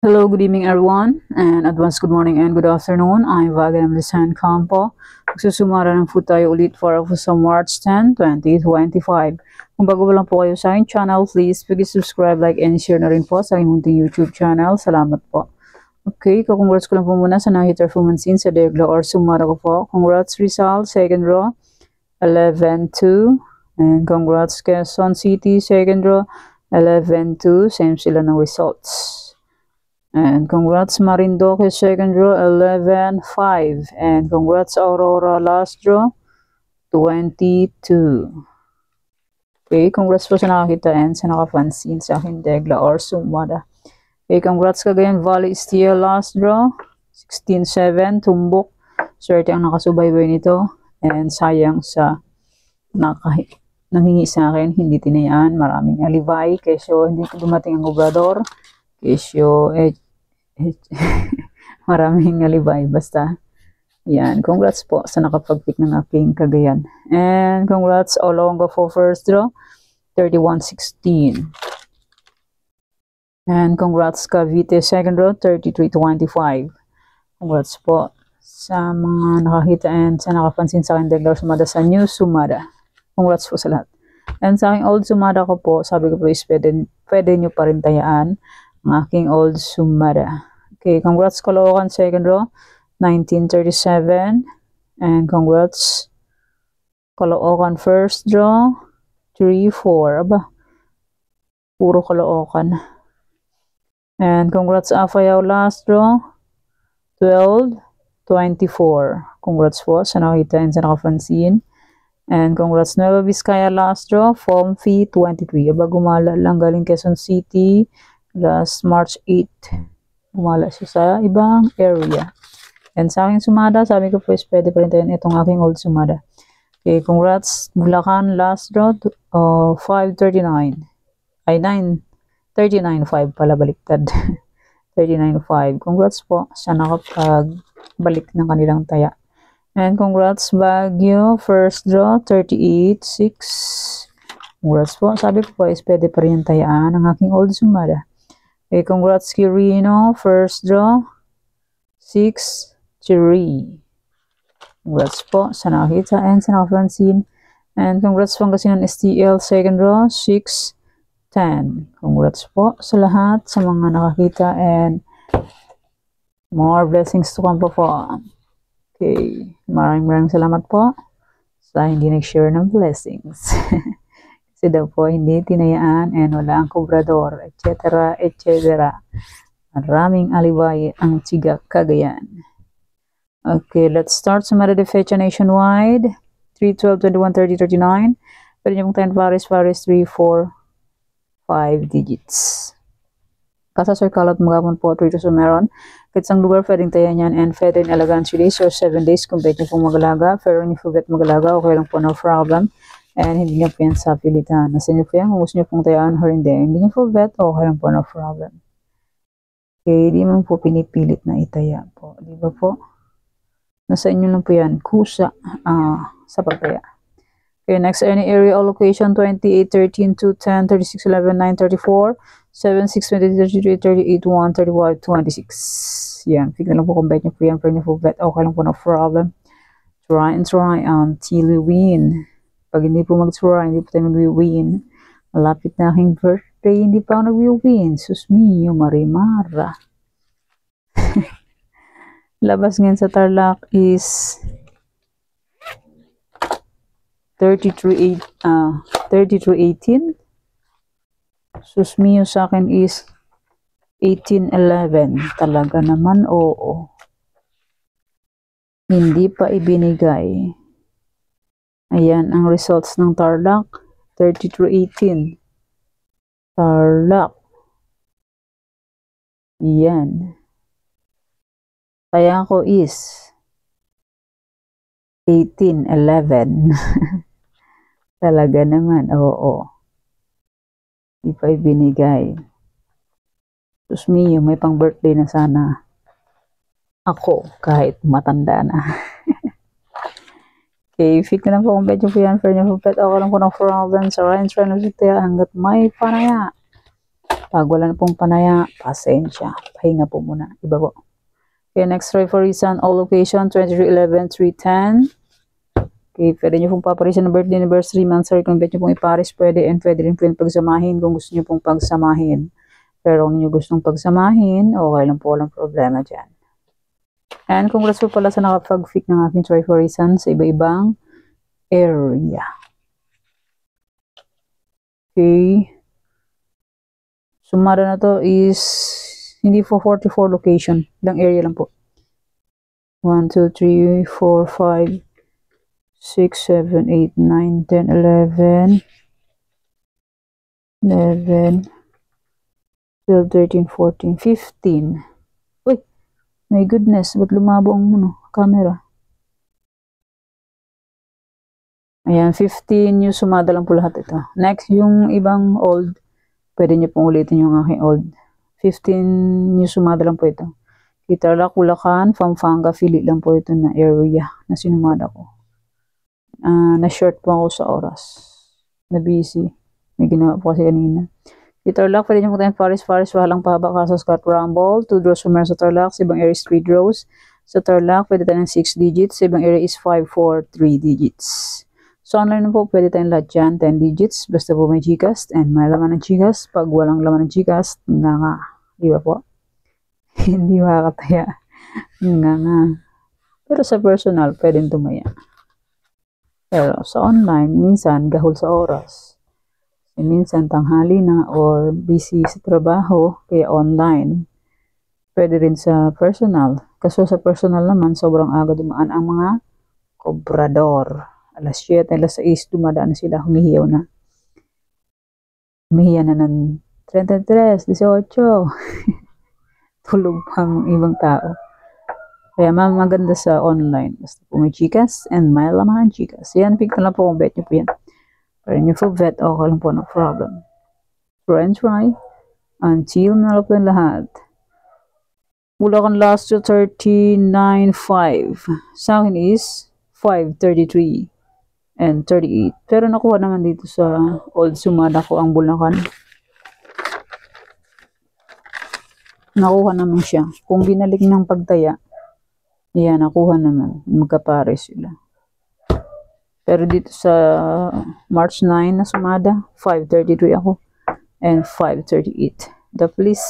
Hello, good evening everyone, and advance good morning and good afternoon. I'm Vagan Lisan Campo. Magsusumara ng food tayo ulit for sa March 10, 2025. Kung bago lang po kayo sa aking channel, please subscribe, like, and share na rin po sa aking munting YouTube channel. Salamat po. Okay, congrats ko lang po muna sa nakita fumansin sa Degla or sumara ko po. Congrats result, second row, 11-2. And congrats Quezon City, second row, 11-2. Same sila ng results. And congrats Marindoque, second row, 11-5. And congrats Aurora, last draw, 22. Okay, congrats po sa nakakita and sa nakapansin sa akin Degla or sumada. Okay, congrats Cagayan Valley Steel, last draw, 16-7, tumbok. Swerte ang nakasubaybay nito. And sayang sa nanghingi sa akin, hindi tinayaan. Maraming alibay, kesyo hindi dumating ang obrador. Kesyo maraming alibay, basta yan. Congrats po sa nakapag-pick ng aking Cagayan. And congrats Olonga for first draw, 31-16. And congrats Cavite second draw, 33-25. Congrats po sa mga nakakita and sa nakapansin sa akin Degla sumada sa new sumada. Congrats po sa lahat. And sa aking old sumada ko po, sabi ko po is pwede nyo pa rin tayaan ang aking old sumada. Okay, congrats Caloocan second row, 1937. And congrats Caloocan first draw, 3-4. Aba, puro Caloocan. And congrats Afayao last draw, 12-24. Congrats po sa nakita and sa nakapansin. And congrats Nueva Vizcaya last draw, Form Fee 23. Aba, gumala lang galing Quezon City last March 8. Gumala siya sa ibang area. And sa aking sumada, sabi ko po is pwede pa rin tayo itong aking old sumada. Okay, congrats Bulacan last draw, 5-39. Ay, 9-39-5 pala, baliktad. 39-5. Congrats po sa nakapagbalik ng kanilang taya. And congrats Baguio, first draw, 38-6. Congrats po. Sabi ko po is pwede pa rin tayaan ang aking old sumada. Okay, congrats Quirino, first draw, 6-3. Congrats po sa nakita and sa nakapansin. And congrats Pangasinan STL, second draw, 6-10. Congrats po sa lahat, sa mga nakakita and more blessings to come po. Okay, maraming salamat po sa hindi nag-share ng blessings. Kasi daw po hindi tinayaan and wala ang kobrador, etc. etc. Maraming alibay ang Tiga Cagayan. Okay, let's start sa Mera de Fecha nationwide. 3, 12, 21, 30, 39. Pwede nyo pong 10 Paris, 3, 4, 5 digits. Kasa circle at magapon po 3 to sumeron. Kahit isang lugar pwedeng tayan yan and pwede in elegant 3 days or 7 days kung pwede nyo pong magalaga. Pero hindi po bet magalaga, okay lang po, no problem. And hindi nyo po yan sa pilitan. Nasa nyo po yan kung gusto nyo pong tayaan or hindi. Hindi nyo po bet, okay lang po, no problem. Okay, di man po pinipilit na itaya po. Di ba po? Nasa inyo lang po yan. Kusa sa pagtaya. Okay, next, any area or location, 28, 13, 2, 10, 36, 11, 9, 34, 7, 6, 20, 33, 38, 1, 35, 26. Yan, fig na lang po kung bet nyo po yan. Pero nyo po bet, okay lang po, no problem. Try and try until you win. Pag hindi po mag-try, hindi po tayo mag-win. Malapit na aking birthday, hindi pa ako nag-win. Sus mio, Marimara. Labas ngayon sa Tarlac is 33-18. Sus mio sa akin is 18-11. Talaga naman, oo. Hindi pa ibinigay. Ayan ang results ng Tarlac, 33-18. Tarlac. Yan. Kaya ko is 18-11. Talaga naman, oo. Hindi pa ibinigay. Sus mio, may pang birthday na sana ako kahit matanda na. Okay, fit na lang po kung medyo po yan. Pero nyo po pet, okay lang po ng problem sa Ryan Try na hanggat may panaya. Pag wala na pong panaya, pasensya. Pahinga po muna. Iba po. Okay, next try for reason. All location, 2311, 310. Okay, pwede nyo pong paparisan ng birthday, anniversary, month, sorry, kung pwede nyo pong iparis, pwede, and pwede rin po yung pagsamahin kung gusto nyo pong pagsamahin. Pero kung nyo gustong pagsamahin, okay lang po, walang problema dyan. And congrats po pala sa nakapag-pick ng aking try for reason sa iba-ibang area. Okay. Sumara na to is hindi po 44 location. Ilang area lang po. 1, 2, 3, 4, 5, 6, 7, 8, 9, 10, 11, 12, 13, 14, 15. Uy, my goodness, ba't lumabo ang camera? Ayan, 15 yung sumada lang po lahat ito. Next, yung ibang old, pwede nyo pong ulitin yung aking old. 15 yung sumada lang po ito. Tarlac, Bulacan, Pampanga, Philly lang po ito na area na sinumada ko. Na-short po ako sa oras. Na-busy. May ginawa po kasi kanina. Tarlac, pwede nyo po tayo Paris, walang pahaba, kaso Scott Rumble. 2 draws from sa Tarlac, sa ibang area is 3 draws. Sa Tarlac, pwede tayo ng 6 digits. Sa ibang area is 5, 4, 3 digits. So, online na po, pwede tayong lahat dyan, 10 digits. Basta po may Gcash and may laman ng Gcash. Pag walang laman ng Gcash, nga. Di ba po? Hindi makakataya. Nga. Pero sa personal, pwedeng tumaya. Pero sa online, minsan gahol sa oras. Minsan tanghali na or busy sa trabaho, kaya online. Pwede rin sa personal. Kaso sa personal naman, sobrang aga dumaan ang mga kobrador. Alas 7, alas 6, dumadaan na sila, humihiyaw na. Humihiya na ng 33, 18. Tulog pa ang ibang tao. Kaya maganda sa online. Basta po may Gcash and may laman ng Gcash. Yan, pick na lang po kung bet nyo po yan. Pero nyo po bet, okay lang po, no problem. Try and try until nalap na lahat. Bulacan last to 39.5. Sa akin is 5.33 and 38. Pero nakuha naman dito sa old sumada ko ang Bulacan. Nakuha naman siya. Kung binalik ng pagtaya, yan, nakuha naman. Magkapare sila. Pero dito sa March 9 na sumada, 5.33 ako. And 5.38. The please.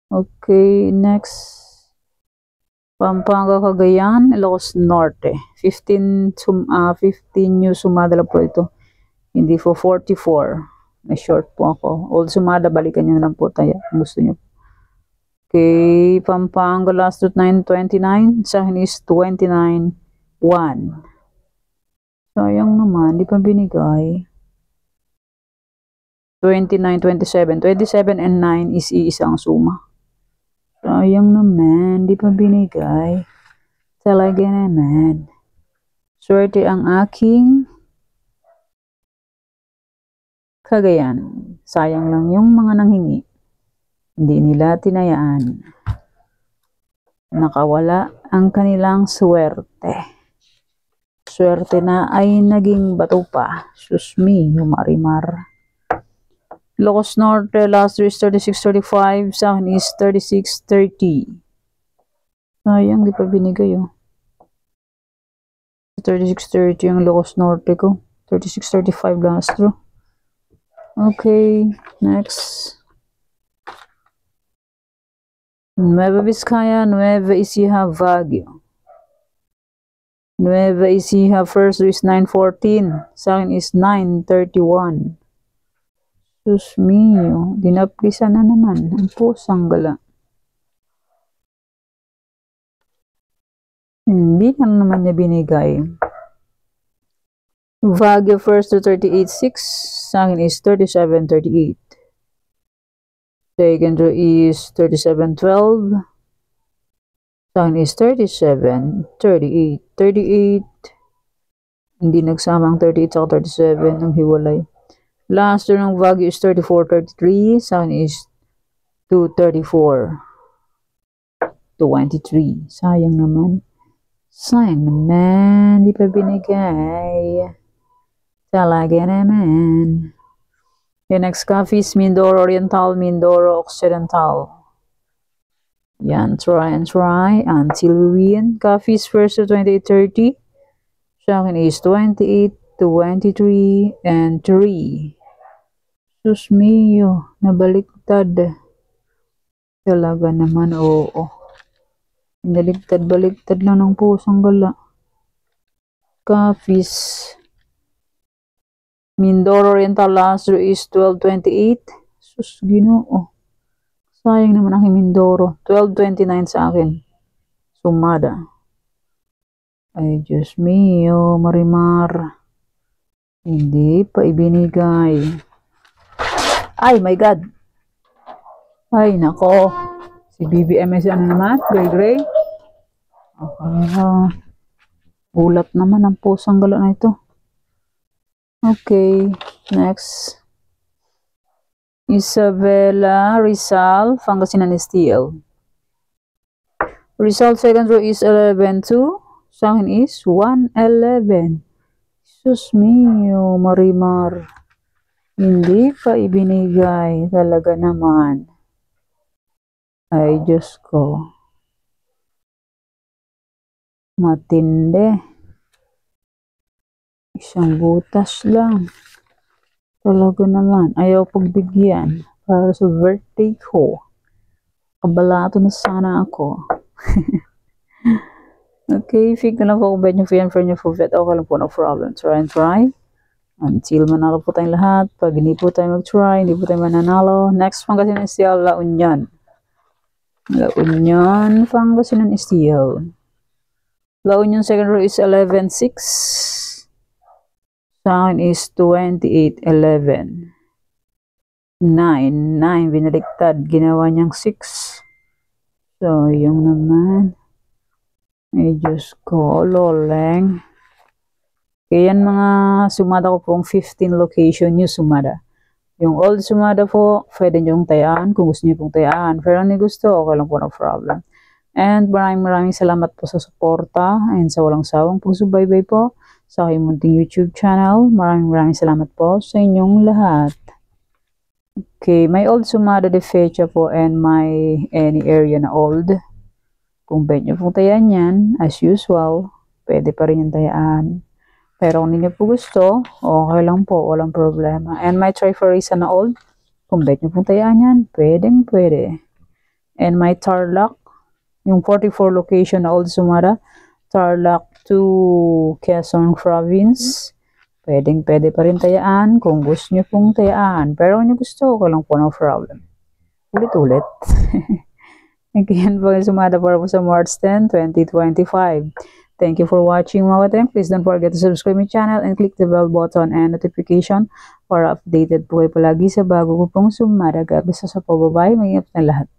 Okay, next. Pampanga, Cagayan, Ilocos Norte. 15 new sumada lang po ito. Hindi po 44. May short po ako. Old sumada, balikan nyo lang po tayo. Gusto nyo. Okay, Pampanga last to 9.29. Sa akin is 29.1. Sayang naman, di pa binigay. 29, 27. 27 and 9 is iisang suma. Sayang naman, di pa binigay. Talaga naman. Swerte ang aking Cagayan. Sayang lang yung mga nanghingi. Hindi nila tinayaan. Nakawala ang kanilang swerte. Swerte na ay naging bato pa. Susmi, yung marimar. Ilocos Norte, last year is 36.35. Sa akin is 36.30. Sayang, di pa binigay oh. 36.30 yung Ilocos Norte ko. 36.35 last row. Okay, next. Nueva Vizcaya, Nueva Ecija, Baguio. Nueva Ecija first is 9.14. Sa akin is 9.31. Sus mio, dinaplisa na naman. Ang pusang gala. Hindi na naman niya binigay. Baguio first to 38.6. Sa akin is 37.38. Second row is 37.12. Sa akin is 37.38. 38. Hindi nagsamang 38 sa 37 ng hiwalay. Last row ng Baguio is 34.33. Sa akin is 2.34. 23. Sayang naman. Sayang naman. Di pa binigay. Talaga naman. Yung next coffee is Mindoro Oriental, Mindoro Occidental. Yan, try and try until we win. Coffee is first to 28.30. Sa akin is 28, 23, and 3. Sus mio, nabaliktad. Talaga naman, oo. Baliktad lang ng pusang gala. Coffees. Mindoro Oriental last draw is 12.28. Sus, ginoo. Sayang naman aking Mindoro. 12.29 sa akin. Sumada. Ay, Diyos mio, Marimar. Hindi pa ibinigay. Ay, my God. Ay, nako. Si BBMS ano naman? Gray. Ulat naman ang pusang gala na ito. Okay, next. Isabela Rizal, Pangasinan STL. Rizal second row is 11-2. Sa akin is 1-11. Sus mio, Marimar. Hindi pa ibinigay. Talaga naman. Ay, Diyos ko. Matindi. Isang butas lang. Talaga naman. Ayaw pagbigyan. Para sa birthday ko. Kabalato na sana ako. Okay, fig na lang po kung bet nyo for yan for nyo for bet. Okay lang po, no problem. Try and try. Until manalo po tayong lahat. Pag hindi po tayo mag-try, hindi po tayo mananalo. Next, Pangasinan STL, La Union. La Union, Pangasinan STL. La Union second row is 11-6. Sa akin is 28-11. 9. Binaliktad. Ginawa niyang 6. So, yung naman. Ay, Diyos ko. Loleng. Kaya yan mga sumada ko pong 15 location yung sumada. Yung old sumada po, pwede nyo tayaan kung gusto nyo pong tayaan. Pero hindi gusto, okay lang po, no problem. And maraming salamat po sa suporta and sa walang sawang pagsubaybay po sa aking munting YouTube channel. Maraming salamat po sa inyong lahat. Okay, may old sumada de fecha po and may any area na old. Kung bet nyo pong tayaan yan, as usual, pwede pa rin yung tayaan. Pero kung hindi nyo po gusto, okay lang po, walang problema. And may Trifurisa na old, kung bet nyo pong tayaan yan, pwede. And may Tarlac, yung 44 location na old sumada, Tarlac to Quezon Province. Pwede pa rin tayaan kung gusto nyo pong tayaan. Pero kung nyo gusto, okay lang po, no problem. Ulit. Again po yung sumada para po sa March 10, 2025. Thank you for watching mga kateng. Please don't forget to subscribe my channel and click the bell button and notification para updated po kayo palagi sa bago ko pong sumada. God bless sa po. Bye-bye. Mag-ingat na lahat.